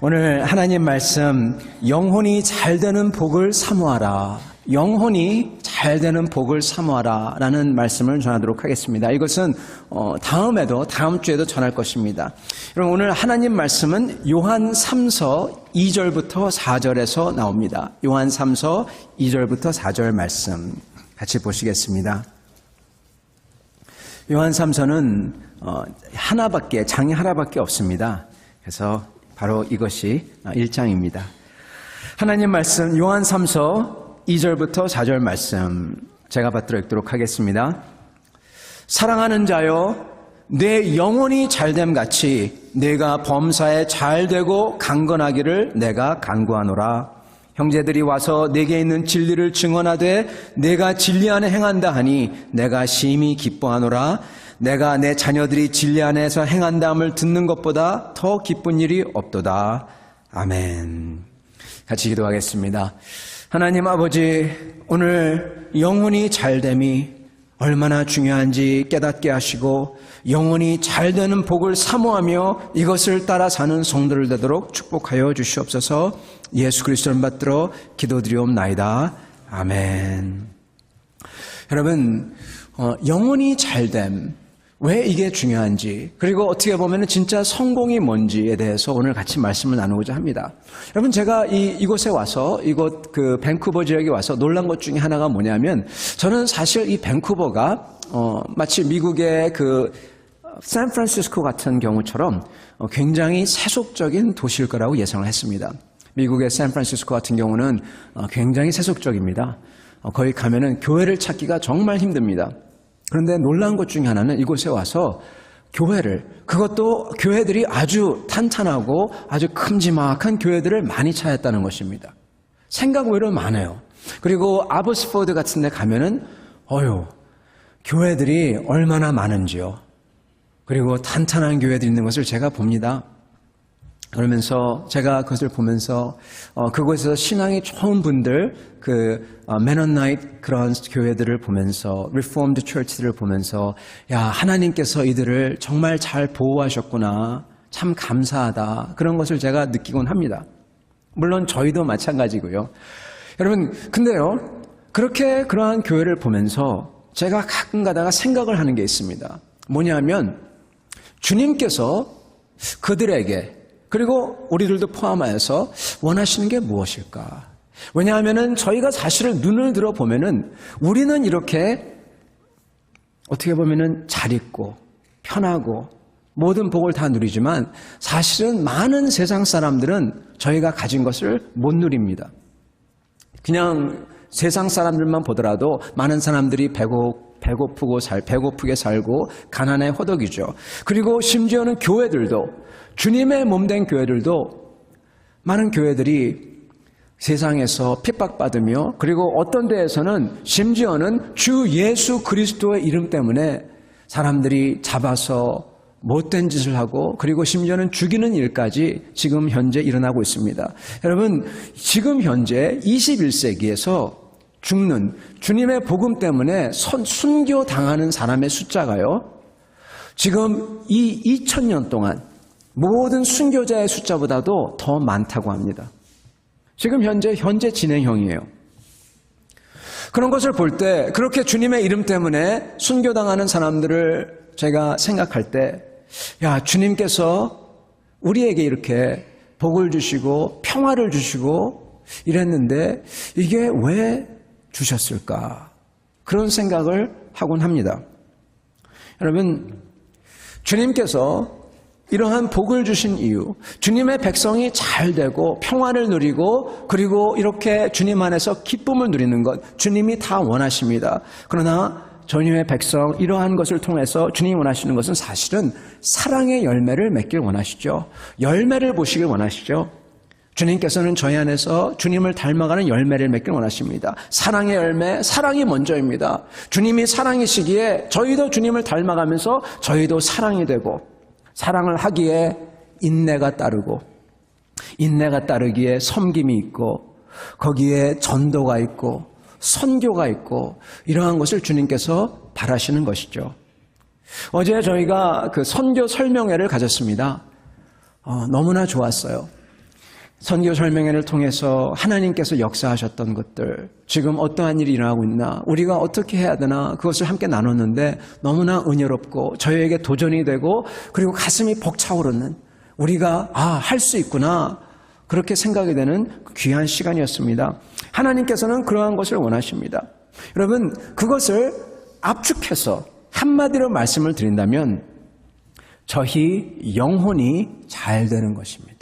오늘 하나님 말씀, 영혼이 잘되는 복을 사모하라. 영혼이 잘되는 복을 사모하라 라는 말씀을 전하도록 하겠습니다. 이것은 다음 주에도 전할 것입니다. 여러분, 오늘 하나님 말씀은 요한 3서 2절부터 4절에서 나옵니다. 요한 3서 2절부터 4절 말씀 같이 보시겠습니다. 요한 3서는 장이 하나밖에 없습니다. 그래서 바로 이것이 1장입니다. 하나님 말씀 요한 3서 2절부터 4절 말씀 제가 받들어 읽도록 하겠습니다. 사랑하는 자여, 내 영혼이 잘됨 같이 내가 범사에 잘되고 강건하기를 내가 간구하노라. 형제들이 와서 내게 있는 진리를 증언하되 내가 진리 안에 행한다 하니 내가 심히 기뻐하노라. 내가 내 자녀들이 진리 안에서 행한다함을 듣는 것보다 더 기쁜 일이 없도다. 아멘. 같이 기도하겠습니다. 하나님 아버지, 오늘 영혼이 잘됨이 얼마나 중요한지 깨닫게 하시고 영혼이 잘되는 복을 사모하며 이것을 따라 사는 성도를 되도록 축복하여 주시옵소서. 예수 그리스도를 받들어 기도드리옵나이다. 아멘. 여러분, 영혼이 잘됨, 왜 이게 중요한지, 그리고 어떻게 보면 진짜 성공이 뭔지에 대해서 오늘 같이 말씀을 나누고자 합니다. 여러분, 제가 이곳에 와서, 이곳 밴쿠버 지역에 와서 놀란 것 중에 하나가 뭐냐면, 저는 사실 이 밴쿠버가 마치 미국의 샌프란시스코 같은 경우처럼 굉장히 세속적인 도시일 거라고 예상을 했습니다. 미국의 샌프란시스코 같은 경우는 굉장히 세속적입니다. 거기 가면은 교회를 찾기가 정말 힘듭니다. 그런데 놀라운 것 중에 하나는 이곳에 와서 그것도 교회들이 아주 탄탄하고 아주 큼지막한 교회들을 많이 찾았다는 것입니다. 생각 외로 많아요. 그리고 아버스포드 같은 데 가면은 교회들이 얼마나 많은지요. 그리고 탄탄한 교회들이 있는 것을 제가 봅니다. 그러면서 제가 그것을 보면서 그곳에서 신앙이 좋은 분들, 메논나이트 그런 교회들을 보면서, 리포엄드 처치들을 보면서, 야, 하나님께서 이들을 정말 잘 보호하셨구나, 참 감사하다, 그런 것을 제가 느끼곤 합니다. 물론 저희도 마찬가지고요. 여러분, 근데요, 그러한 교회를 보면서 제가 가끔 가다가 생각을 하는 게 있습니다. 뭐냐면 주님께서 그들에게, 그리고 우리들도 포함하여서 원하시는 게 무엇일까? 왜냐하면은 저희가 사실은 눈을 들어보면은 우리는 이렇게 어떻게 보면은 잘 있고 편하고 모든 복을 다 누리지만 사실은 많은 세상 사람들은 저희가 가진 것을 못 누립니다. 그냥 세상 사람들만 보더라도 많은 사람들이 배고프게 살고 가난에 허덕이죠. 그리고 심지어는 교회들도, 주님의 몸된 교회들도, 많은 교회들이 세상에서 핍박받으며, 그리고 어떤 데에서는 심지어는 주 예수 그리스도의 이름 때문에 사람들이 잡아서 못된 짓을 하고, 그리고 심지어는 죽이는 일까지 지금 현재 일어나고 있습니다. 여러분, 지금 현재 21세기에서 죽는, 주님의 복음 때문에 순교당하는 사람의 숫자가요, 지금 이 2000년 동안 모든 순교자의 숫자보다도 더 많다고 합니다. 지금 현재 진행형이에요. 그런 것을 볼 때, 그렇게 주님의 이름 때문에 순교당하는 사람들을 제가 생각할 때, 야, 주님께서 우리에게 이렇게 복을 주시고 평화를 주시고 이랬는데 이게 왜 주셨을까? 그런 생각을 하곤 합니다. 여러분, 주님께서 이러한 복을 주신 이유, 주님의 백성이 잘 되고 평화를 누리고 그리고 이렇게 주님 안에서 기쁨을 누리는 것, 주님이 다 원하십니다. 그러나 주님의 백성, 이러한 것을 통해서 주님이 원하시는 것은 사실은 사랑의 열매를 맺길 원하시죠. 열매를 보시길 원하시죠. 주님께서는 저희 안에서 주님을 닮아가는 열매를 맺길 원하십니다. 사랑의 열매, 사랑이 먼저입니다. 주님이 사랑이시기에 저희도 주님을 닮아가면서 저희도 사랑이 되고, 사랑을 하기에 인내가 따르고, 인내가 따르기에 섬김이 있고, 거기에 전도가 있고 선교가 있고, 이러한 것을 주님께서 바라시는 것이죠. 어제 저희가 선교 설명회를 가졌습니다. 너무나 좋았어요. 선교 설명회를 통해서 하나님께서 역사하셨던 것들, 지금 어떠한 일이 일어나고 있나, 우리가 어떻게 해야 되나, 그것을 함께 나눴는데 너무나 은혜롭고 저희에게 도전이 되고, 그리고 가슴이 벅차오르는, 우리가 할 수 있구나, 그렇게 생각이 되는 귀한 시간이었습니다. 하나님께서는 그러한 것을 원하십니다. 여러분, 그것을 압축해서 한마디로 말씀을 드린다면 저희 영혼이 잘 되는 것입니다.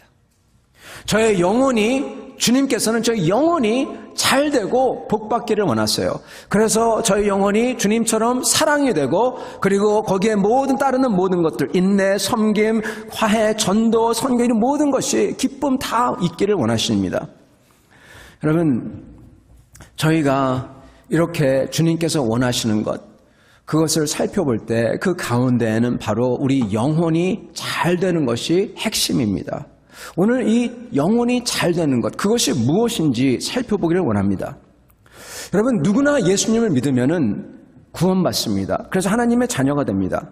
저의 영혼이, 주님께서는 저희 영혼이 잘 되고 복받기를 원하세요. 그래서 저희 영혼이 주님처럼 사랑이 되고, 그리고 거기에 따르는 모든 것들, 인내, 섬김, 화해, 전도, 선교, 이런 모든 것이, 기쁨 다 있기를 원하십니다. 여러분, 저희가 이렇게 주님께서 원하시는 것, 그것을 살펴볼 때 그 가운데에는 바로 우리 영혼이 잘 되는 것이 핵심입니다. 오늘 이 영혼이 잘 되는 것, 그것이 무엇인지 살펴보기를 원합니다. 여러분, 누구나 예수님을 믿으면은 구원받습니다. 그래서 하나님의 자녀가 됩니다.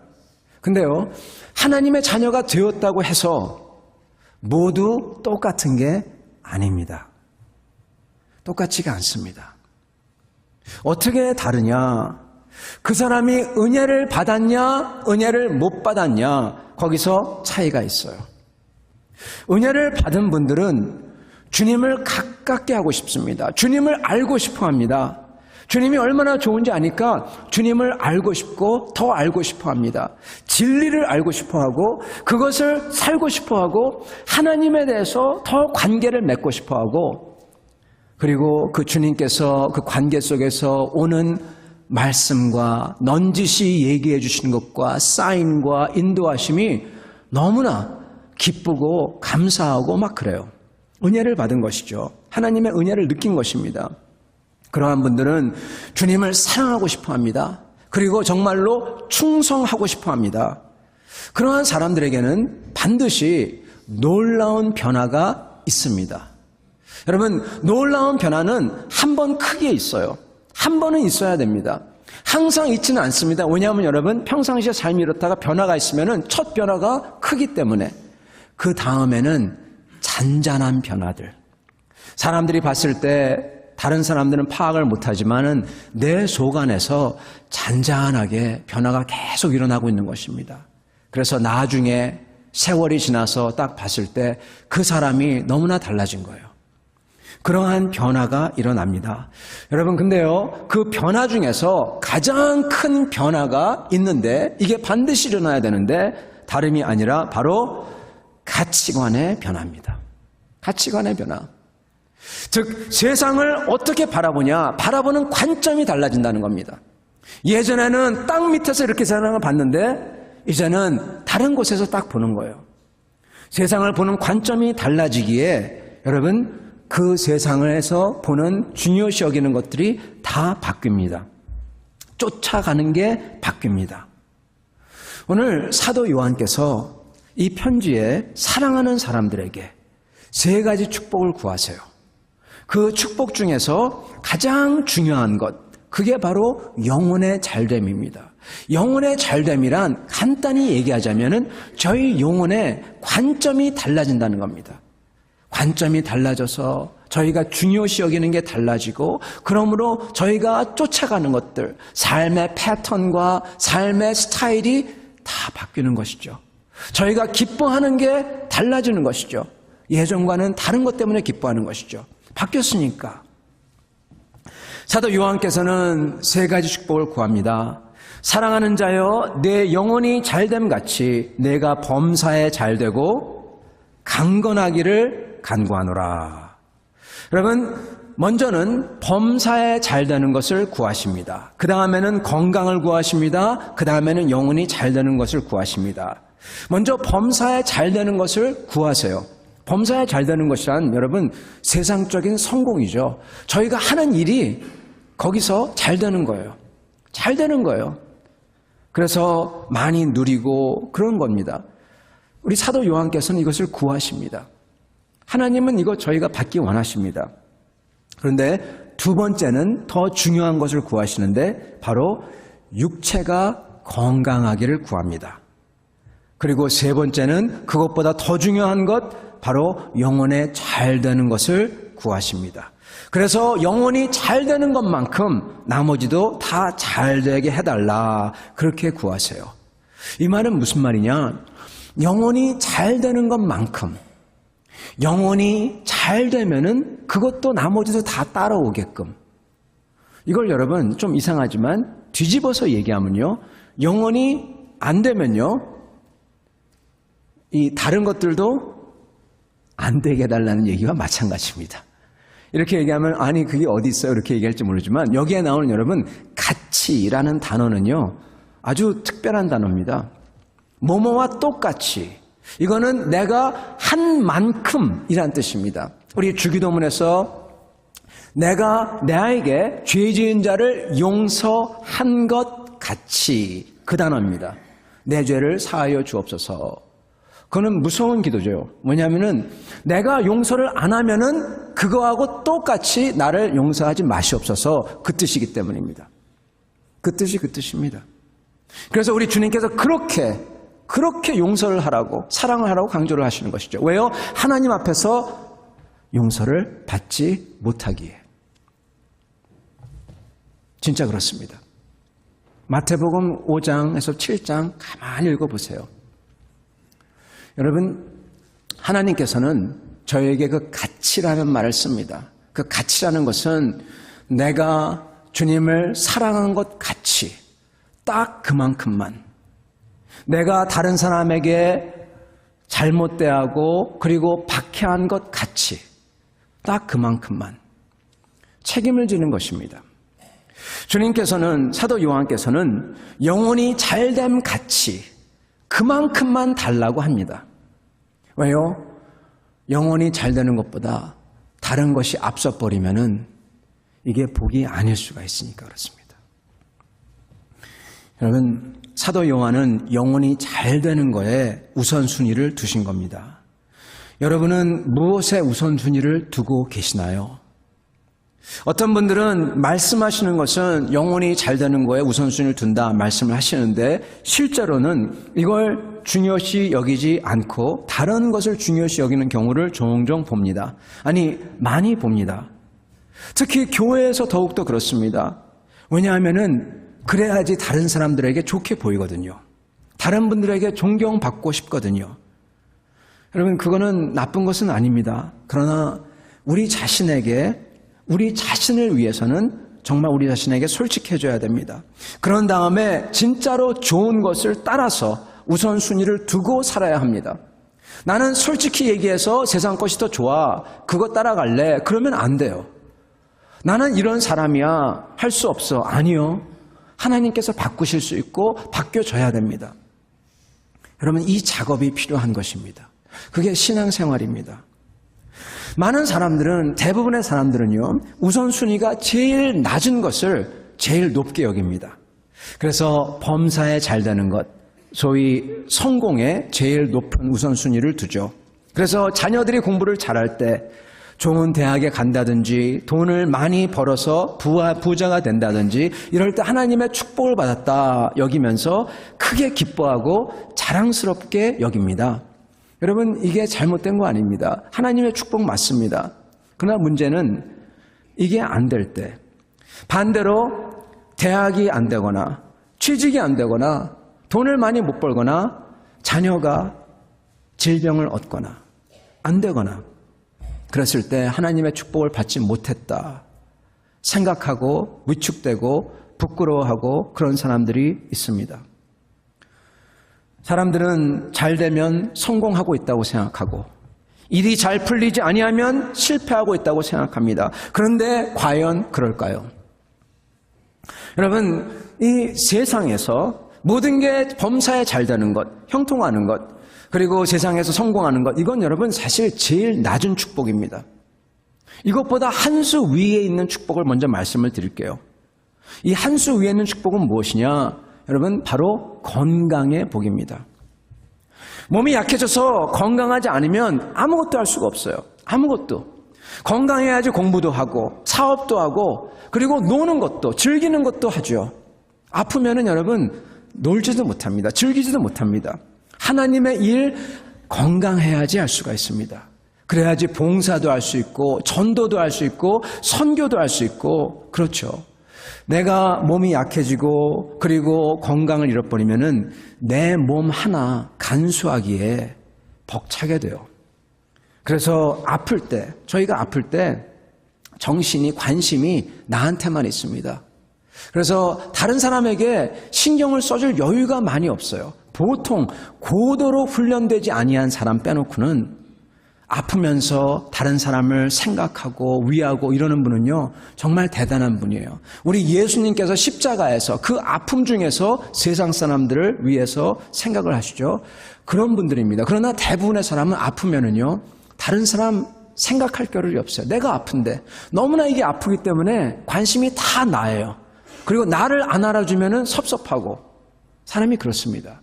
근데요, 하나님의 자녀가 되었다고 해서 모두 똑같은 게 아닙니다. 똑같지가 않습니다. 어떻게 다르냐? 그 사람이 은혜를 받았냐, 은혜를 못 받았냐, 거기서 차이가 있어요. 은혜를 받은 분들은 주님을 가깝게 하고 싶습니다. 주님을 알고 싶어 합니다. 주님이 얼마나 좋은지 아니까 주님을 알고 싶고 더 알고 싶어 합니다. 진리를 알고 싶어 하고, 그것을 살고 싶어 하고, 하나님에 대해서 더 관계를 맺고 싶어 하고, 그리고 그 주님께서 그 관계 속에서 오는 말씀과 넌지시 얘기해 주시는 것과 사인과 인도하심이 너무나 기쁘고 감사하고 막 그래요. 은혜를 받은 것이죠. 하나님의 은혜를 느낀 것입니다. 그러한 분들은 주님을 사랑하고 싶어 합니다. 그리고 정말로 충성하고 싶어 합니다. 그러한 사람들에게는 반드시 놀라운 변화가 있습니다. 여러분, 놀라운 변화는 한 번 크게 있어요. 한 번은 있어야 됩니다. 항상 있지는 않습니다. 왜냐하면 여러분, 평상시에 삶이 이렇다가 변화가 있으면 첫 변화가 크기 때문에 그 다음에는 잔잔한 변화들. 사람들이 봤을 때 다른 사람들은 파악을 못하지만은 내 속 안에서 잔잔하게 변화가 계속 일어나고 있는 것입니다. 그래서 나중에 세월이 지나서 딱 봤을 때 그 사람이 너무나 달라진 거예요. 그러한 변화가 일어납니다. 여러분, 근데요, 그 변화 중에서 가장 큰 변화가 있는데, 이게 반드시 일어나야 되는데 다름이 아니라 바로 가치관의 변화입니다. 가치관의 변화. 즉, 세상을 어떻게 바라보냐, 바라보는 관점이 달라진다는 겁니다. 예전에는 땅 밑에서 이렇게 세상을 봤는데 이제는 다른 곳에서 딱 보는 거예요. 세상을 보는 관점이 달라지기에 여러분, 그 세상에서 보는 중요시 여기는 것들이 다 바뀝니다. 쫓아가는 게 바뀝니다. 오늘 사도 요한께서 이 편지에 사랑하는 사람들에게 3가지 축복을 구하세요. 그 축복 중에서 가장 중요한 것, 그게 바로 영혼의 잘됨입니다. 영혼의 잘됨이란 간단히 얘기하자면은 저희 영혼의 관점이 달라진다는 겁니다. 관점이 달라져서 저희가 중요시 여기는 게 달라지고, 그러므로 저희가 쫓아가는 것들, 삶의 패턴과 삶의 스타일이 다 바뀌는 것이죠. 저희가 기뻐하는 게 달라지는 것이죠. 예전과는 다른 것 때문에 기뻐하는 것이죠. 바뀌었으니까. 사도 요한께서는 3가지 축복을 구합니다. 사랑하는 자여, 내 영혼이 잘됨 같이 내가 범사에 잘되고 강건하기를 간구하노라. 여러분, 먼저는 범사에 잘되는 것을 구하십니다. 그 다음에는 건강을 구하십니다. 그 다음에는 영혼이 잘되는 것을 구하십니다. 먼저 범사에 잘되는 것을 구하세요. 범사에 잘되는 것이란 여러분, 세상적인 성공이죠. 저희가 하는 일이 거기서 잘되는 거예요. 잘되는 거예요. 그래서 많이 누리고 그런 겁니다. 우리 사도 요한께서는 이것을 구하십니다. 하나님은 이거 저희가 받기 원하십니다. 그런데 2번째는 더 중요한 것을 구하시는데 바로 육체가 건강하기를 구합니다. 그리고 3번째는 그것보다 더 중요한 것, 바로 영혼에 잘 되는 것을 구하십니다. 그래서 영혼이 잘 되는 것만큼 나머지도 다 잘 되게 해달라, 그렇게 구하세요. 이 말은 무슨 말이냐? 영혼이 잘 되는 것만큼, 영혼이 잘 되면은 그것도 나머지도 다 따라오게끔. 이걸 여러분 좀 이상하지만 뒤집어서 얘기하면요, 영혼이 안 되면요, 이 다른 것들도 안 되게 해달라는 얘기와 마찬가지입니다. 이렇게 얘기하면 아니 그게 어디 있어요? 이렇게 얘기할지 모르지만 여기에 나오는 여러분 같이라는 단어는요 아주 특별한 단어입니다. 뭐뭐와 똑같이. 이거는 내가 한 만큼이란 뜻입니다. 우리 주기도문에서 내가 나에게 죄 지은 자를 용서한 것 같이, 그 단어입니다. 내 죄를 사하여 주옵소서. 그거는 무서운 기도죠. 뭐냐면은 내가 용서를 안 하면은 그거하고 똑같이 나를 용서하지 마시옵소서, 그 뜻이기 때문입니다. 그 뜻이 그 뜻입니다. 그래서 우리 주님께서 그렇게 용서를 하라고, 사랑을 하라고 강조를 하시는 것이죠. 왜요? 하나님 앞에서 용서를 받지 못하기에. 진짜 그렇습니다. 마태복음 5장에서 7장 가만히 읽어보세요. 여러분, 하나님께서는 저에게 그 가치라는 말을 씁니다. 그 가치라는 것은 내가 주님을 사랑한 것 같이, 딱 그만큼만, 내가 다른 사람에게 잘못대하고 그리고 박해한 것 같이, 딱 그만큼만 책임을 지는 것입니다. 주님께서는, 사도 요한께서는 영혼이 잘됨 같이 그만큼만 달라고 합니다. 왜요? 영혼이 잘 되는 것보다 다른 것이 앞서버리면은 이게 복이 아닐 수가 있으니까 그렇습니다. 여러분, 사도 요한은 영혼이 잘 되는 거에 우선순위를 두신 겁니다. 여러분은 무엇에 우선순위를 두고 계시나요? 어떤 분들은 말씀하시는 것은 영혼이 잘 되는 거에 우선순위를 둔다 말씀을 하시는데 실제로는 이걸 중요시 여기지 않고 다른 것을 중요시 여기는 경우를 종종 봅니다. 아니, 많이 봅니다. 특히 교회에서 더욱더 그렇습니다. 왜냐하면은 그래야지 다른 사람들에게 좋게 보이거든요. 다른 분들에게 존경받고 싶거든요. 여러분, 그거는 나쁜 것은 아닙니다. 그러나 우리 자신에게, 우리 자신을 위해서는 정말 우리 자신에게 솔직해져야 됩니다. 그런 다음에 진짜로 좋은 것을 따라서 우선순위를 두고 살아야 합니다. 나는 솔직히 얘기해서 세상 것이 더 좋아, 그거 따라갈래, 그러면 안 돼요. 나는 이런 사람이야, 할 수 없어. 아니요. 하나님께서 바꾸실 수 있고 바뀌어져야 됩니다. 여러분, 이 작업이 필요한 것입니다. 그게 신앙생활입니다. 많은 사람들은, 대부분의 사람들은요, 우선순위가 제일 낮은 것을 제일 높게 여깁니다. 그래서 범사에 잘 되는 것, 소위 성공에 제일 높은 우선순위를 두죠. 그래서 자녀들이 공부를 잘할 때 좋은 대학에 간다든지 돈을 많이 벌어서 부자가 된다든지 이럴 때 하나님의 축복을 받았다 여기면서 크게 기뻐하고 자랑스럽게 여깁니다. 여러분, 이게 잘못된 거 아닙니다. 하나님의 축복 맞습니다. 그러나 문제는 이게 안 될 때, 반대로 대학이 안 되거나 취직이 안 되거나 돈을 많이 못 벌거나 자녀가 질병을 얻거나 안 되거나 그랬을 때 하나님의 축복을 받지 못했다 생각하고 위축되고 부끄러워하고 그런 사람들이 있습니다. 사람들은 잘 되면 성공하고 있다고 생각하고 일이 잘 풀리지 아니하면 실패하고 있다고 생각합니다. 그런데 과연 그럴까요? 여러분, 이 세상에서 모든 게 범사에 잘 되는 것, 형통하는 것, 그리고 세상에서 성공하는 것, 이건 여러분 사실 제일 낮은 축복입니다. 이것보다 한 수 위에 있는 축복을 먼저 말씀을 드릴게요. 이 한 수 위에 있는 축복은 무엇이냐? 여러분, 바로 건강의 복입니다. 몸이 약해져서 건강하지 않으면 아무것도 할 수가 없어요. 아무것도. 건강해야지 공부도 하고 사업도 하고 그리고 노는 것도 즐기는 것도 하죠. 아프면은 여러분 놀지도 못합니다. 즐기지도 못합니다. 하나님의 일, 건강해야지 할 수가 있습니다. 그래야지 봉사도 할 수 있고 전도도 할 수 있고 선교도 할 수 있고 그렇죠. 내가 몸이 약해지고 그리고 건강을 잃어버리면은 내 몸 하나 간수하기에 벅차게 돼요. 그래서 아플 때, 저희가 아플 때 정신이 관심이 나한테만 있습니다. 그래서 다른 사람에게 신경을 써줄 여유가 많이 없어요. 보통 고도로 훈련되지 아니한 사람 빼놓고는 아프면서 다른 사람을 생각하고 위하고 이러는 분은요 정말 대단한 분이에요. 우리 예수님께서 십자가에서 그 아픔 중에서 세상 사람들을 위해서 생각을 하시죠. 그런 분들입니다. 그러나 대부분의 사람은 아프면은요 다른 사람 생각할 겨를이 없어요. 내가 아픈데 너무나 이게 아프기 때문에 관심이 다 나예요. 그리고 나를 안 알아주면은 섭섭하고 사람이 그렇습니다.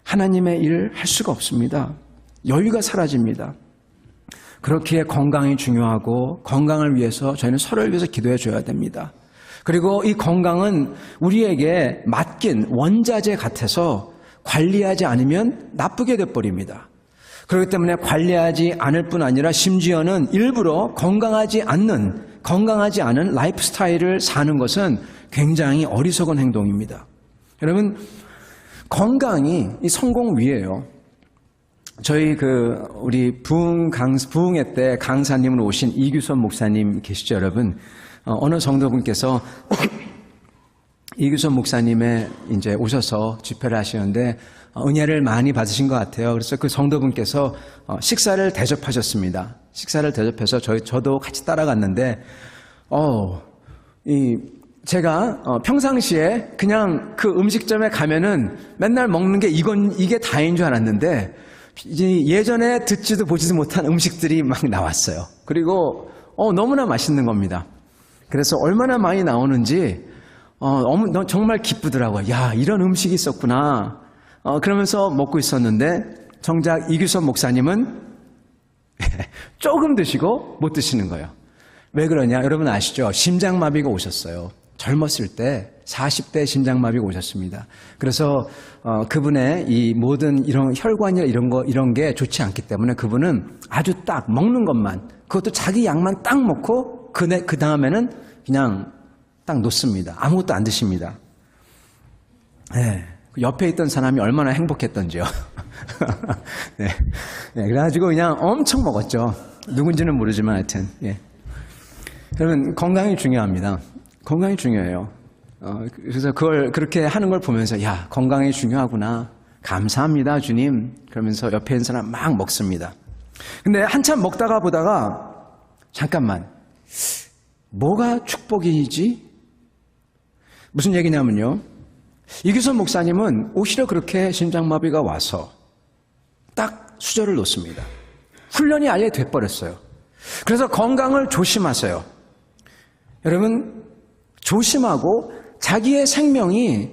하나님의 일을 할 수가 없습니다. 여유가 사라집니다. 그렇기에 건강이 중요하고 건강을 위해서 저희는 서로를 위해서 기도해 줘야 됩니다. 그리고 이 건강은 우리에게 맡긴 원자재 같아서 관리하지 않으면 나쁘게 돼버립니다. 그렇기 때문에 관리하지 않을 뿐 아니라 심지어는 일부러 건강하지 않은 라이프 스타일을 사는 것은 굉장히 어리석은 행동입니다. 여러분, 건강이 이 성공 위에요. 저희 우리 부흥회 때 강사님으로 오신 이규선 목사님 계시죠, 여러분? 어느 성도분께서 이규선 목사님의 이제 오셔서 집회를 하시는데 은혜를 많이 받으신 것 같아요. 그래서 그 성도분께서 식사를 대접하셨습니다. 식사를 대접해서 저도 같이 따라갔는데, 제가 평상시에 그냥 그 음식점에 가면은 맨날 먹는 게 이게 다인 줄 알았는데, 예전에 듣지도 보지도 못한 음식들이 막 나왔어요. 그리고 너무나 맛있는 겁니다. 그래서 얼마나 많이 나오는지 정말 기쁘더라고요. 야, 이런 음식이 있었구나. 그러면서 먹고 있었는데 정작 이규선 목사님은 조금 드시고 못 드시는 거예요. 왜 그러냐? 여러분 아시죠? 심장마비가 오셨어요. 젊었을 때 40대 심장마비가 오셨습니다. 그래서 그분의 이 모든 이런 혈관이나 이런 게 좋지 않기 때문에 그분은 아주 딱 먹는 것만, 그것도 자기 양만 딱 먹고 그 다음에는 그냥 딱 놓습니다. 아무것도 안 드십니다. 네. 옆에 있던 사람이 얼마나 행복했던지요. 네. 그래가지고 그냥 엄청 먹었죠. 누군지는 모르지만 하여튼. 예. 여러분, 건강이 중요합니다. 건강이 중요해요. 그래서 그걸 그렇게 하는 걸 보면서, 야, 건강이 중요하구나. 감사합니다, 주님. 그러면서 옆에 있는 사람 막 먹습니다. 근데 한참 먹다가 보다가, 잠깐만, 뭐가 축복이지? 무슨 얘기냐면요. 이규선 목사님은 오히려 그렇게 심장마비가 와서 딱 수저를 놓습니다. 훈련이 아예 돼버렸어요. 그래서 건강을 조심하세요. 여러분, 조심하고 자기의 생명이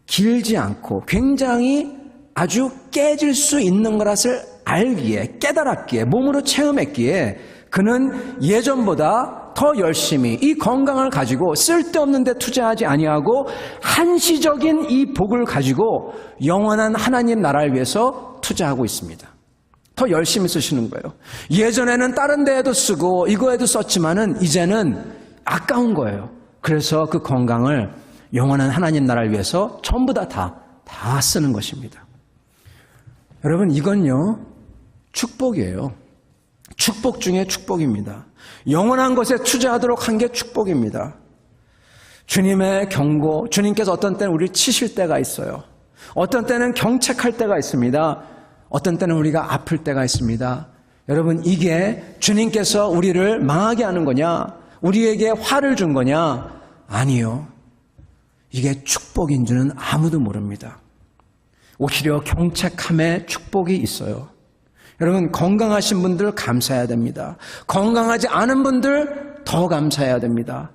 길지 않고 굉장히 아주 깨질 수 있는 것을 알기에, 깨달았기에, 몸으로 체험했기에 그는 예전보다 더 열심히 이 건강을 가지고 쓸데없는 데 투자하지 아니하고 한시적인 이 복을 가지고 영원한 하나님 나라를 위해서 투자하고 있습니다. 더 열심히 쓰시는 거예요. 예전에는 다른 데에도 쓰고 이거에도 썼지만은 이제는 아까운 거예요. 그래서 그 건강을 영원한 하나님 나라를 위해서 전부 다 쓰는 것입니다. 여러분, 이건요 축복이에요. 축복 중에 축복입니다. 영원한 것에 투자하도록 한 게 축복입니다. 주님의 경고, 주님께서 어떤 때는 우리를 치실 때가 있어요. 어떤 때는 경책할 때가 있습니다. 어떤 때는 우리가 아플 때가 있습니다. 여러분, 이게 주님께서 우리를 망하게 하는 거냐? 우리에게 화를 준 거냐? 아니요. 이게 축복인 줄은 아무도 모릅니다. 오히려 경책함에 축복이 있어요. 여러분, 건강하신 분들 감사해야 됩니다. 건강하지 않은 분들 더 감사해야 됩니다.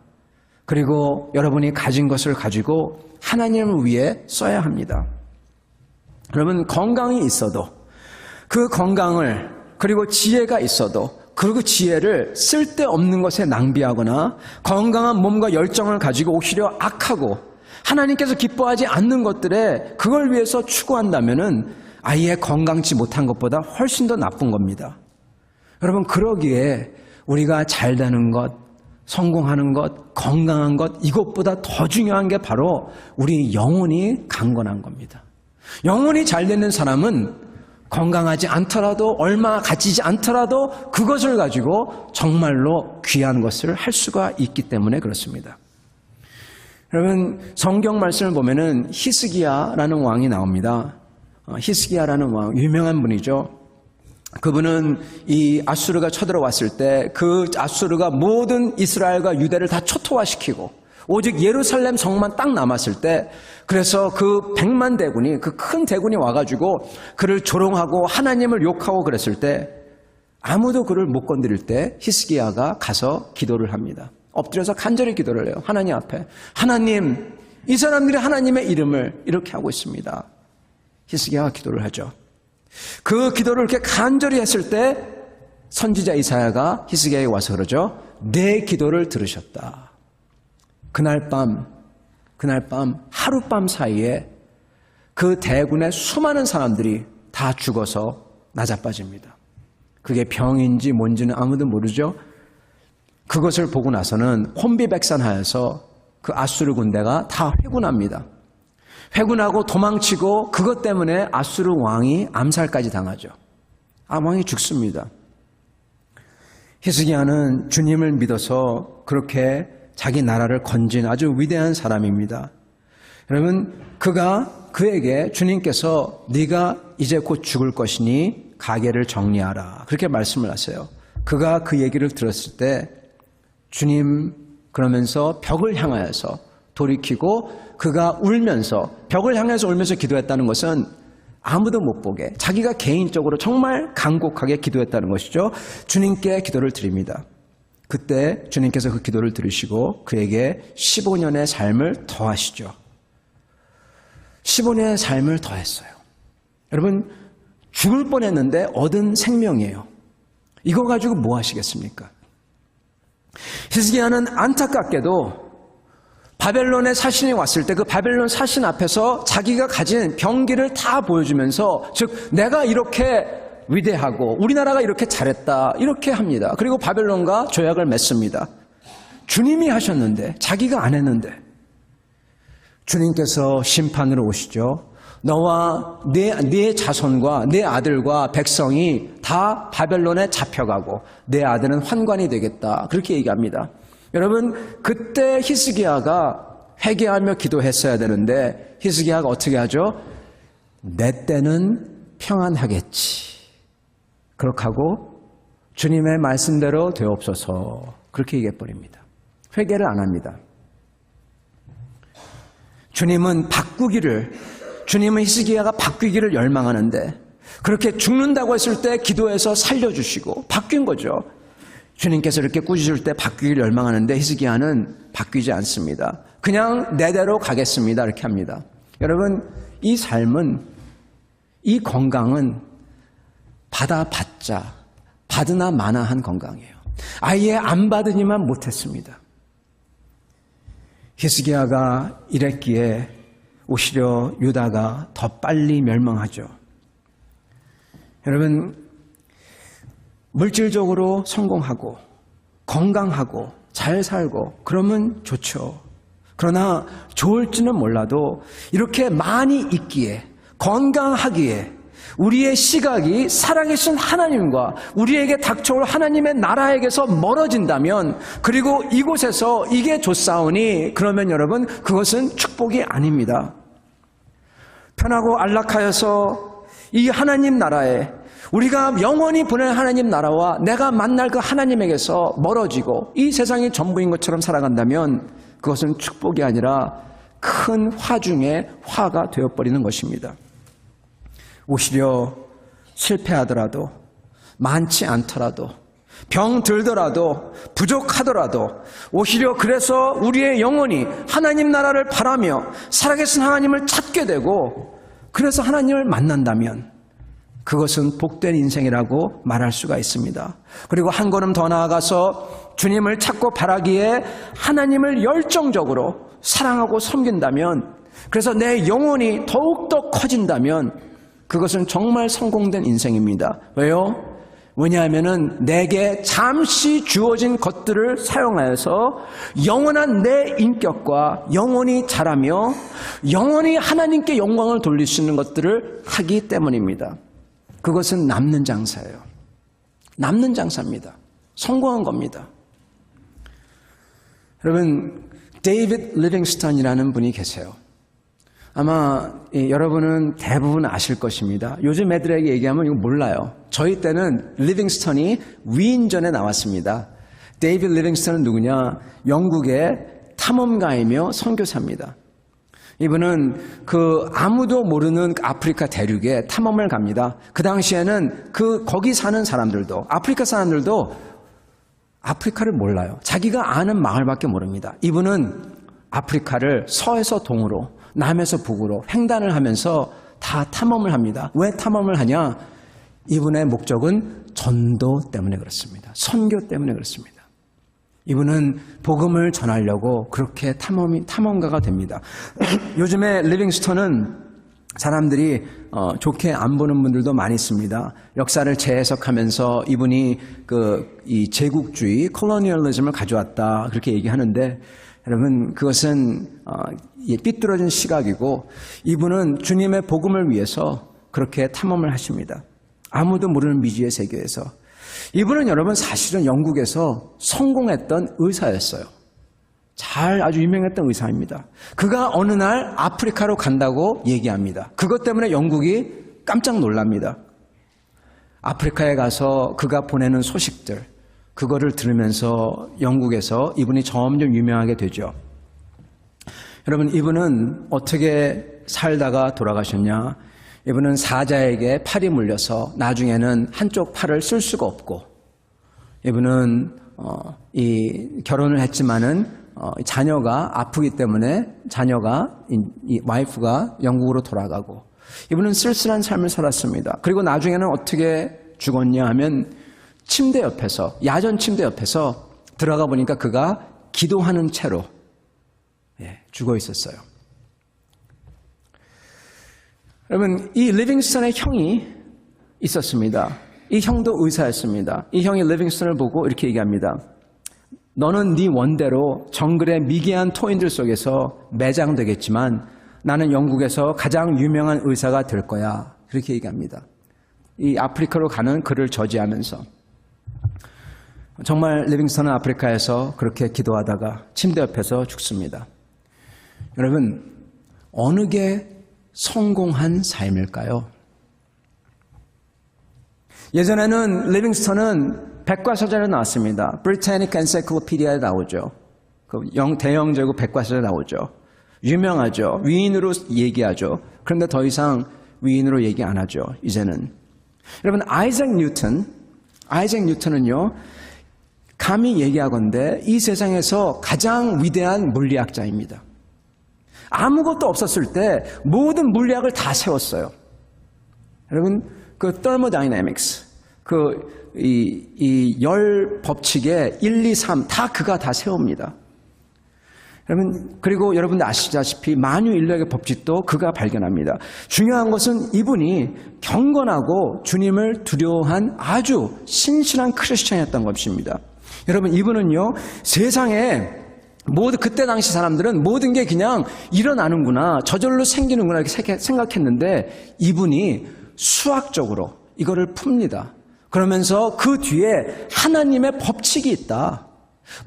그리고 여러분이 가진 것을 가지고 하나님을 위해 써야 합니다. 여러분, 건강이 있어도 그 건강을, 그리고 지혜가 있어도 그 지혜를 쓸데없는 것에 낭비하거나 건강한 몸과 열정을 가지고 오히려 악하고 하나님께서 기뻐하지 않는 것들에 그걸 위해서 추구한다면은 아예 건강치 못한 것보다 훨씬 더 나쁜 겁니다. 여러분, 그러기에 우리가 잘 되는 것, 성공하는 것, 건강한 것, 이것보다 더 중요한 게 바로 우리 영혼이 강건한 겁니다. 영혼이 잘 되는 사람은 건강하지 않더라도, 얼마 가지지 않더라도 그것을 가지고 정말로 귀한 것을 할 수가 있기 때문에 그렇습니다. 여러분, 성경 말씀을 보면은 히스기야라는 왕이 나옵니다. 히스기야라는 왕, 유명한 분이죠. 그분은 이 아수르가 쳐들어왔을 때 그 아수르가 모든 이스라엘과 유대를 다 초토화시키고 오직 예루살렘 성만 딱 남았을 때, 그래서 그 100만 대군이, 그 큰 대군이 와가지고 그를 조롱하고 하나님을 욕하고 그랬을 때 아무도 그를 못 건드릴 때 히스기야가 가서 기도를 합니다. 엎드려서 간절히 기도를 해요. 하나님 앞에. 하나님, 이 사람들이 하나님의 이름을 이렇게 하고 있습니다. 히스기야가 기도를 하죠. 그 기도를 이렇게 간절히 했을 때 선지자 이사야가 히스기야에 와서 그러죠. 내 기도를 들으셨다. 그날 밤 하룻밤 사이에 그 대군의 수많은 사람들이 다 죽어서 나자빠집니다. 그게 병인지 뭔지는 아무도 모르죠. 그것을 보고 나서는 혼비백산하여서 그 아수르 군대가 다 회군합니다. 회군하고 도망치고 그것 때문에 아수르 왕이 암살까지 당하죠. 왕이 죽습니다. 히스기야는 주님을 믿어서 그렇게 자기 나라를 건진 아주 위대한 사람입니다. 여러분, 그에게 주님께서 네가 이제 곧 죽을 것이니 가게를 정리하라, 그렇게 말씀을 하세요. 그가 그 얘기를 들었을 때 주님, 그러면서 벽을 향하여서 돌이키고 그가 울면서, 벽을 향해서 울면서 기도했다는 것은 아무도 못 보게 자기가 개인적으로 정말 간곡하게 기도했다는 것이죠. 주님께 기도를 드립니다. 그때 주님께서 그 기도를 들으시고 그에게 15년의 삶을 더하시죠. 15년의 삶을 더했어요. 여러분, 죽을 뻔했는데 얻은 생명이에요. 이거 가지고 뭐 하시겠습니까? 히스기야는 안타깝게도 바벨론의 사신이 왔을 때 그 바벨론 사신 앞에서 자기가 가진 병기를 다 보여주면서, 즉 내가 이렇게 위대하고 우리나라가 이렇게 잘했다, 이렇게 합니다. 그리고 바벨론과 조약을 맺습니다. 주님이 하셨는데 자기가 안 했는데 주님께서 심판으로 오시죠. 너와 네 자손과 네 아들과 백성이 다 바벨론에 잡혀가고 내 아들은 환관이 되겠다, 그렇게 얘기합니다. 여러분, 그때 히스기야가 회개하며 기도했어야 되는데 히스기야가 어떻게 하죠? 내 때는 평안하겠지, 그렇게 하고 주님의 말씀대로 되옵소서, 그렇게 얘기해버립니다. 회개를 안 합니다. 주님은 히스기야가 바뀌기를 열망하는데 그렇게 죽는다고 했을 때 기도해서 살려주시고 바뀐 거죠. 주님께서 이렇게 꾸짖을 때 바뀌기를 열망하는데 히스기야는 바뀌지 않습니다. 그냥 내대로 가겠습니다, 이렇게 합니다. 여러분, 이 삶은, 이 건강은 받으나 마나한 건강이에요. 아예 안 받으니만 못했습니다. 히스기야가 이랬기에 오히려 유다가 더 빨리 멸망하죠. 여러분, 물질적으로 성공하고 건강하고 잘 살고 그러면 좋죠. 그러나 좋을지는 몰라도 이렇게 많이 있기에, 건강하기에 우리의 시각이 살아계신 하나님과 우리에게 닥쳐올 하나님의 나라에게서 멀어진다면, 그리고 이곳에서 이게 좋사오니, 그러면 여러분, 그것은 축복이 아닙니다. 편하고 안락하여서 이 하나님 나라에, 우리가 영원히 보낼 하나님 나라와 내가 만날 그 하나님에게서 멀어지고 이 세상이 전부인 것처럼 살아간다면 그것은 축복이 아니라 큰 화 중에 화가 되어버리는 것입니다. 오히려 실패하더라도, 많지 않더라도, 병 들더라도, 부족하더라도, 오히려 그래서 우리의 영혼이 하나님 나라를 바라며 살아계신 하나님을 찾게 되고 그래서 하나님을 만난다면 그것은 복된 인생이라고 말할 수가 있습니다. 그리고 한 걸음 더 나아가서 주님을 찾고 바라기에 하나님을 열정적으로 사랑하고 섬긴다면, 그래서 내 영혼이 더욱더 커진다면 그것은 정말 성공된 인생입니다. 왜요? 왜냐하면은 내게 잠시 주어진 것들을 사용하여서 영원한 내 인격과 영원히 자라며 영원히 하나님께 영광을 돌릴 수 있는 것들을 하기 때문입니다. 그것은 남는 장사예요. 남는 장사입니다. 성공한 겁니다. 여러분, 데이비드 리빙스턴이라는 분이 계세요. 아마 여러분은 대부분 아실 것입니다. 요즘 애들에게 얘기하면 이거 몰라요. 저희 때는 리빙스턴이 위인전에 나왔습니다. 데이비드 리빙스턴은 누구냐? 영국의 탐험가이며 선교사입니다. 이분은 아무도 모르는 아프리카 대륙에 탐험을 갑니다. 그 당시에는 거기 사는 사람들도, 아프리카 사람들도 아프리카를 몰라요. 자기가 아는 마을밖에 모릅니다. 이분은 아프리카를 서에서 동으로, 남에서 북으로 횡단을 하면서 다 탐험을 합니다. 왜 탐험을 하냐? 이분의 목적은 전도 때문에 그렇습니다. 선교 때문에 그렇습니다. 이분은 복음을 전하려고 그렇게 탐험가가 됩니다. 요즘에 리빙스턴은 사람들이 좋게 안 보는 분들도 많이 있습니다. 역사를 재해석하면서 이분이 이 제국주의, 콜로니얼리즘을 가져왔다 그렇게 얘기하는데, 여러분, 그것은 삐뚤어진 시각이고, 이분은 주님의 복음을 위해서 그렇게 탐험을 하십니다. 아무도 모르는 미지의 세계에서. 이분은 여러분 사실은 영국에서 성공했던 의사였어요. 아주 유명했던 의사입니다. 그가 어느 날 아프리카로 간다고 얘기합니다. 그것 때문에 영국이 깜짝 놀랍니다. 아프리카에 가서 그가 보내는 소식들, 그거를 들으면서 영국에서 이분이 점점 유명하게 되죠. 여러분, 이분은 어떻게 살다가 돌아가셨냐? 이분은 사자에게 팔이 물려서 나중에는 한쪽 팔을 쓸 수가 없고, 이분은 결혼을 했지만은 자녀가 아프기 때문에 이 와이프가 영국으로 돌아가고, 이분은 쓸쓸한 삶을 살았습니다. 그리고 나중에는 어떻게 죽었냐 하면 침대 옆에서, 야전 침대 옆에서 들어가 보니까 그가 기도하는 채로 죽어 있었어요. 여러분, 이 리빙스턴의 형이 있었습니다. 이 형도 의사였습니다. 이 형이 리빙스턴을 보고 이렇게 얘기합니다. 너는 네 원대로 정글의 미개한 토인들 속에서 매장되겠지만 나는 영국에서 가장 유명한 의사가 될 거야. 그렇게 얘기합니다. 이 아프리카로 가는 그를 저지하면서. 정말 리빙스턴은 아프리카에서 그렇게 기도하다가 침대 옆에서 죽습니다. 여러분, 어느 게 성공한 삶일까요? 예전에는 리빙스턴은 백과사전에 나왔습니다. Britannic Encyclopedia에 나오죠. 대영제국 백과사전에 나오죠. 유명하죠. 위인으로 얘기하죠. 그런데 더 이상 위인으로 얘기 안 하죠. 이제는. 여러분, 아이작 뉴턴은요, 감히 얘기하건대 이 세상에서 가장 위대한 물리학자입니다. 아무것도 없었을 때 모든 물리학을 다 세웠어요. 여러분, thermodynamics, 이 열 법칙의 1, 2, 3 다 그가 다 세웁니다. 여러분, 그리고 여러분들 아시다시피 만유인력의 법칙도 그가 발견합니다. 중요한 것은 이분이 경건하고 주님을 두려워한 아주 신실한 크리스천이었던 것입니다. 여러분, 이분은요, 세상에 그때 당시 사람들은 모든 게 그냥 일어나는구나, 저절로 생기는구나 이렇게 생각했는데, 이분이 수학적으로 이거를 풉니다. 그러면서 그 뒤에 하나님의 법칙이 있다.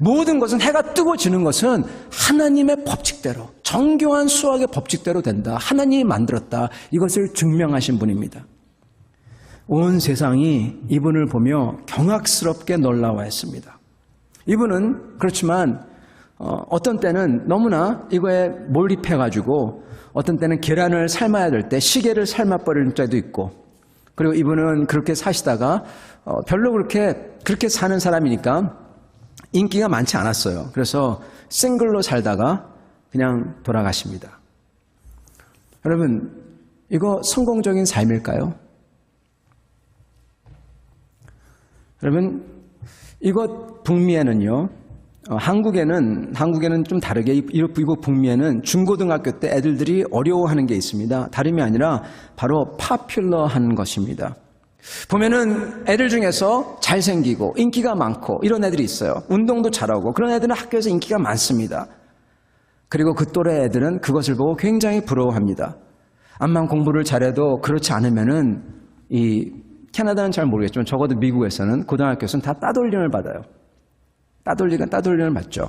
모든 것은, 해가 뜨고 지는 것은 하나님의 법칙대로, 정교한 수학의 법칙대로 된다. 하나님이 만들었다. 이것을 증명하신 분입니다. 온 세상이 이분을 보며 경악스럽게 놀라워했습니다. 이분은 그렇지만 어떤 때는 너무나 이거에 몰입해가지고 어떤 때는 계란을 삶아야 될 때 시계를 삶아버리는 때도 있고, 그리고 이분은 그렇게 사시다가 별로 그렇게 사는 사람이니까 인기가 많지 않았어요. 그래서 싱글로 살다가 그냥 돌아가십니다. 여러분, 이거 성공적인 삶일까요? 여러분, 이곳 북미에는요, 한국에는 좀 다르게 이국 북미에는 중고등학교 때 애들들이 어려워하는 게 있습니다. 다름이 아니라 바로 파퓰러한 것입니다. 보면은 애들 중에서 잘생기고 인기가 많고 이런 애들이 있어요. 운동도 잘하고 그런 애들은 학교에서 인기가 많습니다. 그리고 그 또래 애들은 그것을 보고 굉장히 부러워합니다. 암만 공부를 잘해도 그렇지 않으면은 이 캐나다는 잘 모르겠지만 적어도 미국에서는 고등학교에서는 다 따돌림을 받아요. 따돌림을 받죠.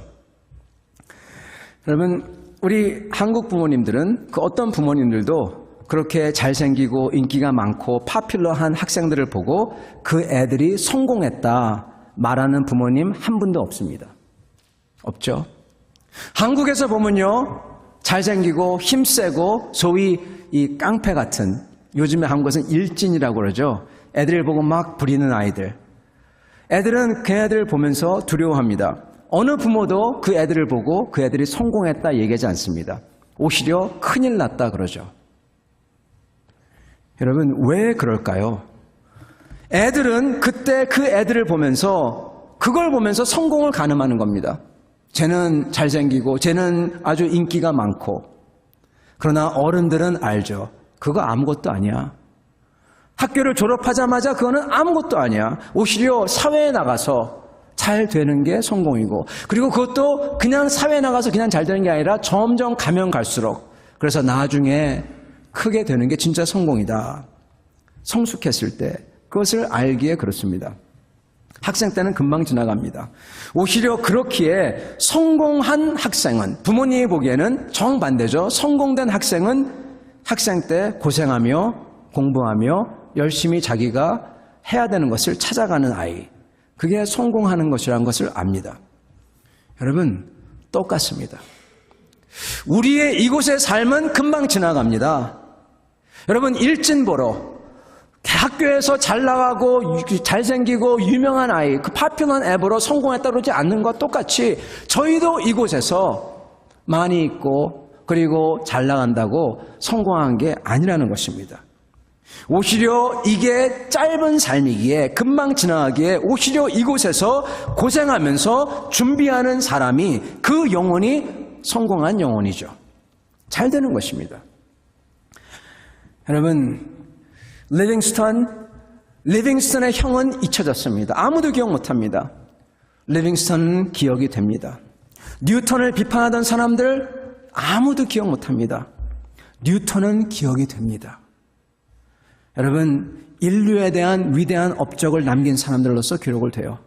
여러분, 우리 한국 부모님들은 그 어떤 부모님들도 그렇게 잘생기고 인기가 많고 파퓰러한 학생들을 보고 그 애들이 성공했다 말하는 부모님 한 분도 없습니다. 없죠. 한국에서 보면요, 잘생기고 힘세고 소위 이 깡패 같은, 요즘에 한국에서는 일진이라고 그러죠. 애들을 보고 막 부리는 아이들. 애들은 그 애들을 보면서 두려워합니다. 어느 부모도 그 애들을 보고 그 애들이 성공했다 얘기하지 않습니다. 오히려 큰일 났다 그러죠. 여러분, 왜 그럴까요? 애들은 그때 그 애들을 보면서 그걸 보면서 성공을 가늠하는 겁니다. 쟤는 잘생기고 쟤는 아주 인기가 많고. 그러나 어른들은 알죠. 그거 아무것도 아니야. 학교를 졸업하자마자 그거는 아무것도 아니야. 오히려 사회에 나가서 잘 되는 게 성공이고, 그리고 그것도 그냥 사회에 나가서 그냥 잘 되는 게 아니라 점점 가면 갈수록, 그래서 나중에 크게 되는 게 진짜 성공이다. 성숙했을 때 그것을 알기에 그렇습니다. 학생 때는 금방 지나갑니다. 오히려 그렇기에 성공한 학생은, 부모님이 보기에는 정반대죠. 성공된 학생은 학생 때 고생하며 공부하며 열심히 자기가 해야 되는 것을 찾아가는 아이, 그게 성공하는 것이라는 것을 압니다. 여러분, 똑같습니다. 우리의 이곳의 삶은 금방 지나갑니다. 여러분, 일진 보러 학교에서 잘 나가고 잘생기고 유명한 아이, 그 파퓰러한 앱으로 성공했다 그러지 않는 것과 똑같이 저희도 이곳에서 많이 있고 그리고 잘 나간다고 성공한 게 아니라는 것입니다. 오히려 이게 짧은 삶이기에, 금방 지나가기에 오히려 이곳에서 고생하면서 준비하는 사람이 그 영혼이 성공한 영혼이죠. 잘 되는 것입니다. 여러분, 리빙스턴의 형은 잊혀졌습니다. 아무도 기억 못합니다. 리빙스턴은 기억이 됩니다. 뉴턴을 비판하던 사람들 아무도 기억 못합니다. 뉴턴은 기억이 됩니다. 여러분, 인류에 대한 위대한 업적을 남긴 사람들로서 기록을 돼요.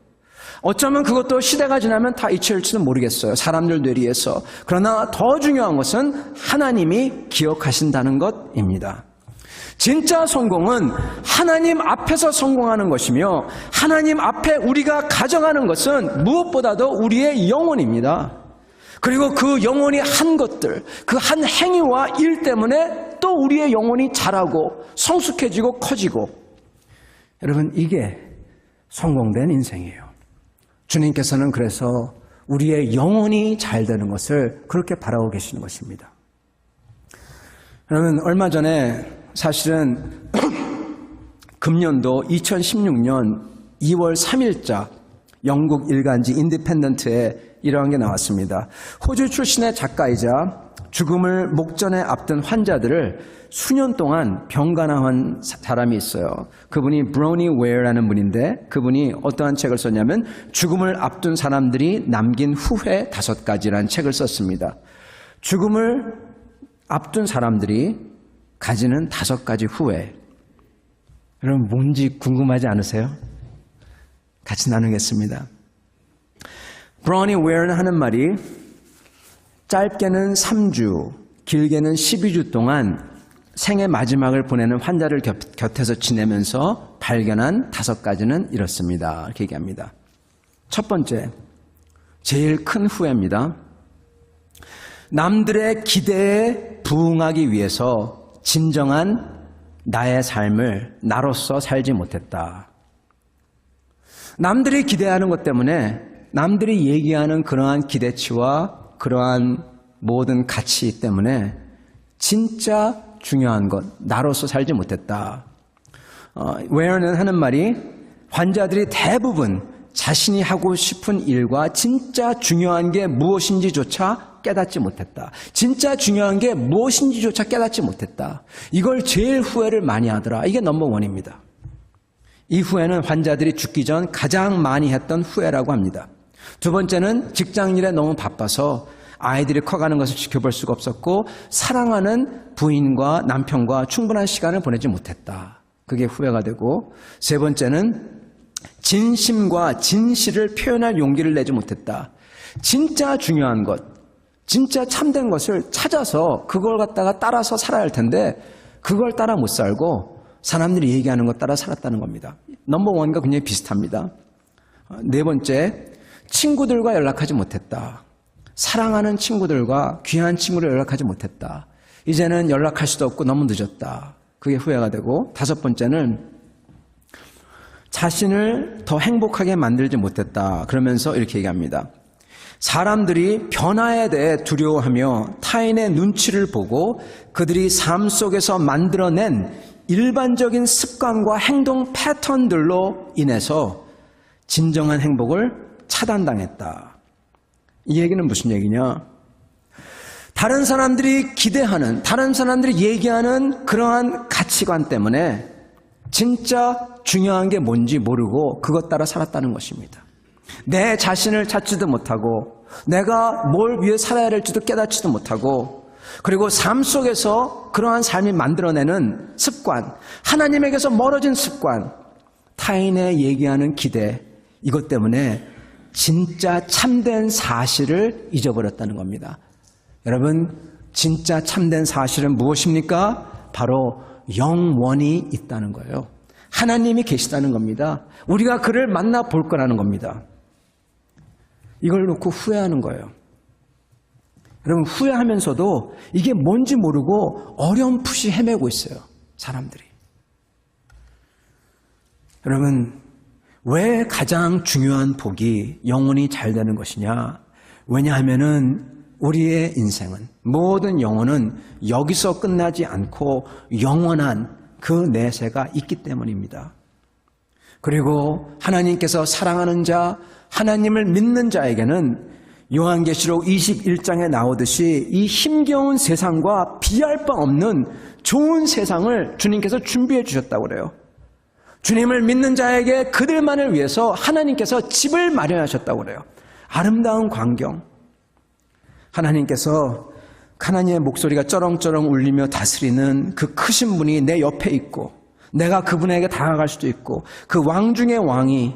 어쩌면 그것도 시대가 지나면 다 잊혀질지도 모르겠어요. 사람들 뇌리에서. 그러나 더 중요한 것은 하나님이 기억하신다는 것입니다. 진짜 성공은 하나님 앞에서 성공하는 것이며, 하나님 앞에 우리가 가져가는 것은 무엇보다도 우리의 영혼입니다. 그리고 그 영혼이 한 것들, 그 한 행위와 일 때문에 또 우리의 영혼이 자라고 성숙해지고 커지고, 여러분, 이게 성공된 인생이에요. 주님께서는 그래서 우리의 영혼이 잘 되는 것을 그렇게 바라고 계시는 것입니다. 여러분, 얼마 전에 사실은 금년도 2016년 2월 3일자 영국 일간지 인디펜던트에 이러한 게 나왔습니다. 호주 출신의 작가이자 죽음을 목전에 앞둔 환자들을 수년 동안 병간호한 사람이 있어요. 그분이 브로니 웨어라는 분인데, 그분이 어떠한 책을 썼냐면 죽음을 앞둔 사람들이 남긴 후회 5가지라는 책을 썼습니다. 죽음을 앞둔 사람들이 가지는 5가지 후회. 여러분, 뭔지 궁금하지 않으세요? 같이 나누겠습니다. 브로니 웨어는 하는 말이, 짧게는 3주, 길게는 12주 동안 생의 마지막을 보내는 환자를 곁에서 지내면서 발견한 5가지는 이렇습니다. 이렇게 얘기합니다. 첫 번째, 제일 큰 후회입니다. 남들의 기대에 부응하기 위해서 진정한 나의 삶을 나로서 살지 못했다. 남들이 기대하는 것 때문에, 남들이 얘기하는 그러한 기대치와 그러한 모든 가치 때문에 진짜 중요한 것, 나로서 살지 못했다. 웨어는 하는 말이, 환자들이 대부분 자신이 하고 싶은 일과 진짜 중요한 게 무엇인지조차 깨닫지 못했다. 진짜 중요한 게 무엇인지조차 깨닫지 못했다. 이걸 제일 후회를 많이 하더라. 이게 넘버원입니다. 이 후회는 환자들이 죽기 전 가장 많이 했던 후회라고 합니다. 두 번째는 직장일에 너무 바빠서 아이들이 커가는 것을 지켜볼 수가 없었고 사랑하는 부인과 남편과 충분한 시간을 보내지 못했다. 그게 후회가 되고, 세 번째는 진심과 진실을 표현할 용기를 내지 못했다. 진짜 중요한 것, 진짜 참된 것을 찾아서 그걸 갖다가 따라서 살아야 할 텐데 그걸 따라 못 살고 사람들이 얘기하는 것 따라 살았다는 겁니다. 넘버원과 굉장히 비슷합니다. 네 번째, 친구들과 연락하지 못했다. 사랑하는 친구들과 귀한 친구를 연락하지 못했다. 이제는 연락할 수도 없고 너무 늦었다. 그게 후회가 되고, 다섯 번째는 자신을 더 행복하게 만들지 못했다. 그러면서 이렇게 얘기합니다. 사람들이 변화에 대해 두려워하며 타인의 눈치를 보고 그들이 삶 속에서 만들어낸 일반적인 습관과 행동 패턴들로 인해서 진정한 행복을 차단당했다. 이 얘기는 무슨 얘기냐? 다른 사람들이 기대하는, 다른 사람들이 얘기하는 그러한 가치관 때문에 진짜 중요한 게 뭔지 모르고 그것 따라 살았다는 것입니다. 내 자신을 찾지도 못하고 내가 뭘 위해 살아야 할지도 깨닫지도 못하고, 그리고 삶 속에서 그러한 삶이 만들어내는 습관, 하나님에게서 멀어진 습관, 타인의 얘기하는 기대, 이것 때문에 진짜 참된 사실을 잊어버렸다는 겁니다. 여러분, 진짜 참된 사실은 무엇입니까? 바로 영원히 있다는 거예요. 하나님이 계시다는 겁니다. 우리가 그를 만나볼 거라는 겁니다. 이걸 놓고 후회하는 거예요. 여러분, 후회하면서도 이게 뭔지 모르고 어렴풋이 헤매고 있어요, 사람들이. 여러분, 왜 가장 중요한 복이 영혼이 잘 되는 것이냐? 왜냐하면은 우리의 인생은, 모든 영혼은 여기서 끝나지 않고 영원한 그 내세가 있기 때문입니다. 그리고 하나님께서 사랑하는 자, 하나님을 믿는 자에게는 요한계시록 21장에 나오듯이 이 힘겨운 세상과 비할 바 없는 좋은 세상을 주님께서 준비해 주셨다고 그래요. 주님을 믿는 자에게 그들만을 위해서 하나님께서 집을 마련하셨다고 그래요. 아름다운 광경. 하나님께서 하나님의 목소리가 쩌렁쩌렁 울리며 다스리는 그 크신 분이 내 옆에 있고 내가 그분에게 다가갈 수도 있고 그 왕 중의 왕이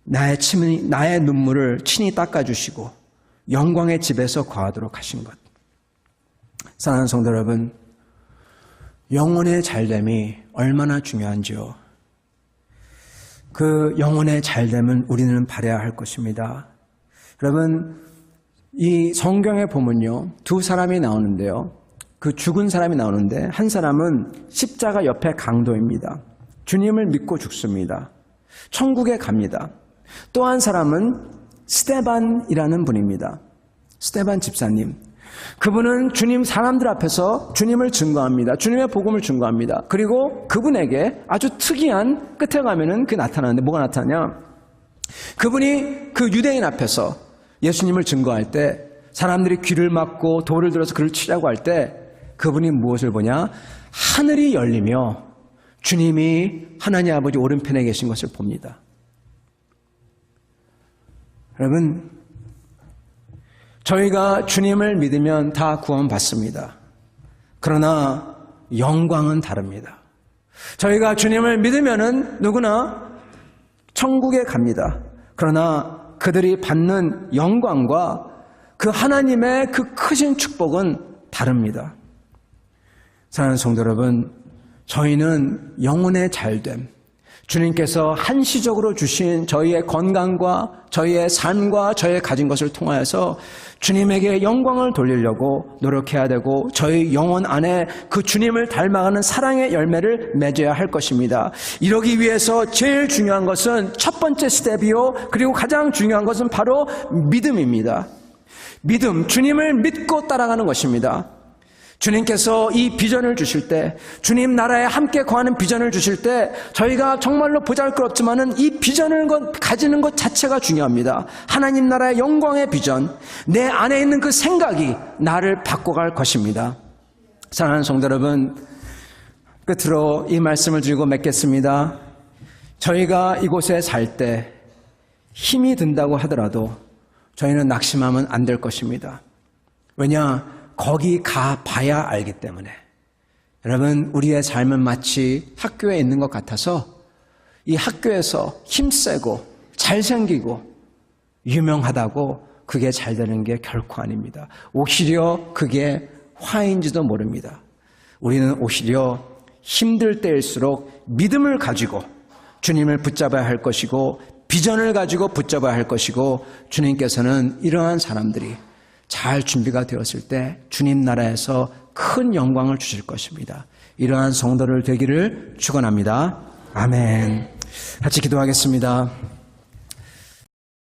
나의 눈물을 친히 닦아주시고 영광의 집에서 거하도록 하신 것. 사랑하는 성도 여러분, 영혼의 잘됨이 얼마나 중요한지요. 그 영혼의 잘됨은 우리는 바라야 할 것입니다. 여러분, 이 성경에 보면요, 두 사람이 나오는데요. 그 죽은 사람이 나오는데 한 사람은 십자가 옆에 강도입니다. 주님을 믿고 죽습니다. 천국에 갑니다. 또 한 사람은 스데반이라는 분입니다. 스데반 집사님. 그분은 주님 사람들 앞에서 주님을 증거합니다. 주님의 복음을 증거합니다. 그리고 그분에게 아주 특이한, 끝에 가면은 그게 나타나는데 뭐가 나타나냐? 그분이 그 유대인 앞에서 예수님을 증거할 때 사람들이 귀를 막고 돌을 들어서 그를 치려고 할 때 그분이 무엇을 보냐? 하늘이 열리며 주님이 하나님 아버지 오른편에 계신 것을 봅니다. 여러분, 저희가 주님을 믿으면 다 구원받습니다. 그러나 영광은 다릅니다. 저희가 주님을 믿으면은 누구나 천국에 갑니다. 그러나 그들이 받는 영광과 그 하나님의 그 크신 축복은 다릅니다. 사랑하는 성도 여러분, 저희는 영혼의 잘됨, 주님께서 한시적으로 주신 저희의 건강과 저희의 삶과 저희의 가진 것을 통하여서 주님에게 영광을 돌리려고 노력해야 되고 저희 영혼 안에 그 주님을 닮아가는 사랑의 열매를 맺어야 할 것입니다. 이러기 위해서 제일 중요한 것은 첫 번째 스텝이요, 그리고 가장 중요한 것은 바로 믿음입니다. 믿음, 주님을 믿고 따라가는 것입니다. 주님께서 이 비전을 주실 때, 주님 나라에 함께 거하는 비전을 주실 때 저희가 정말로 보잘것없지만은 이 비전을 가지는 것 자체가 중요합니다. 하나님 나라의 영광의 비전, 내 안에 있는 그 생각이 나를 바꿔갈 것입니다. 사랑하는 성도 여러분, 끝으로 이 말씀을 드리고 맺겠습니다. 저희가 이곳에 살 때 힘이 든다고 하더라도 저희는 낙심하면 안 될 것입니다. 왜냐? 거기 가 봐야 알기 때문에. 여러분, 우리의 삶은 마치 학교에 있는 것 같아서 이 학교에서 힘세고 잘생기고 유명하다고 그게 잘 되는 게 결코 아닙니다. 오히려 그게 화인지도 모릅니다. 우리는 오히려 힘들 때일수록 믿음을 가지고 주님을 붙잡아야 할 것이고 비전을 가지고 붙잡아야 할 것이고, 주님께서는 이러한 사람들이 잘 준비가 되었을 때 주님 나라에서 큰 영광을 주실 것입니다. 이러한 성도를 되기를 축원합니다. 아멘. 같이 기도하겠습니다.